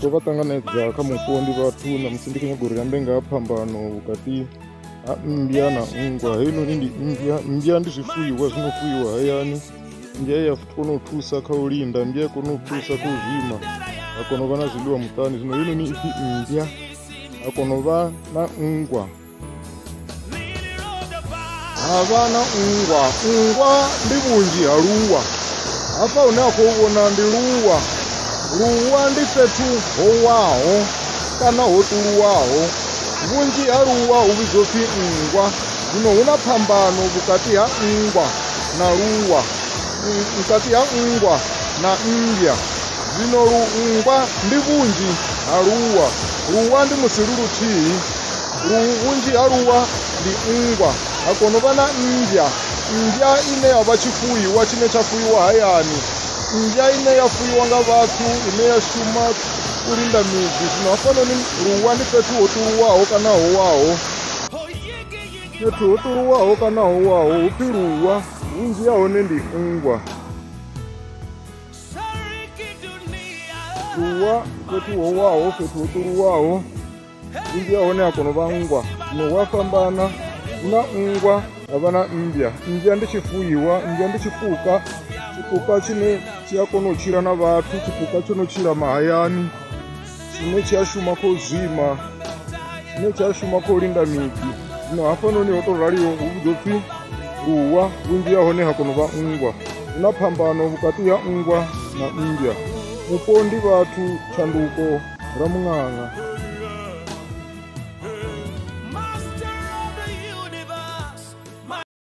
to vha ṱanganedza kha mupo ndi vhathu na musi ndi khou nyaga uri ambe nga ha phambano vhukati ha mmbwa na nngwa. Heinoni ndi mmbwa. Mmbwa ndi zwifuiwa zwi no fuiwa hayani. Mmbwa ya kona u thusa kha u linda, mmbwa ya kona u thusa kha u zwima, ha kona u vha na zwiḽiwa muṱani. Zwino heinoni ipfhi mmbwa, ha kona u vha na nngwa, ha vha na nngwa. Nngwa ndi vhunzhi ha luwa. Hafha hune a khou vhona ndi luwa. Luwa ndi fhethu ho waho kana ho ṱuluwaho. Vhunzhi ha luwa hu vhidzwa upfhi nngwa. Zwino hu na phambano vhukati ha nngwa na luwa, vhukati ha nngwa na mmbwa. Zwino nngwa ndi vhunzhi ha luwa. Luwa ndi musi lu luthihi. Vhunzhi ha luwa ndi nngwa. Ha kona u vha na mmbwa. Mmbwa ine ya vha tshifuiwa tshine tsha fuiwa hayani. Mmbwa ine ya fuiwa nga vhathu, ine ya shuma u linda miḓi. Zwino hafhanoni luwa ndi fhethu ho ṱuluwaho kana ho waho. Fhethu ho ṱuluwaho kana ho waho hu pfhi luwa. Vhunzhi ha hone ndi nngwa. Luwa fhethu ho waho, fhethu ho ṱuluwaho. Vhunzhi ha hone ha kona u vha nngwa. Zwino hu a fhambana, hu na nngwa ha vha na mmbwa. Mmbwa ndi tshifuiwa, mmbwa ndi tshipuka. Tshipuka tshine tshi a kona u tshila na vhathu, tshipuka tsho no tshila mahayani, tshine tshi a shuma kha u zwima, tshine tshi a shuma kha u linda miḓi. Zwino hafhanoni ho tou raliho hu vhidzwa upfhi luwa. Vhunzhi ha hone ha kona u vha nngwa. Hu na phambano vhukati ha nngwa na mmbwa. Mupo ndi vhathu, tshanduko Ramunanga.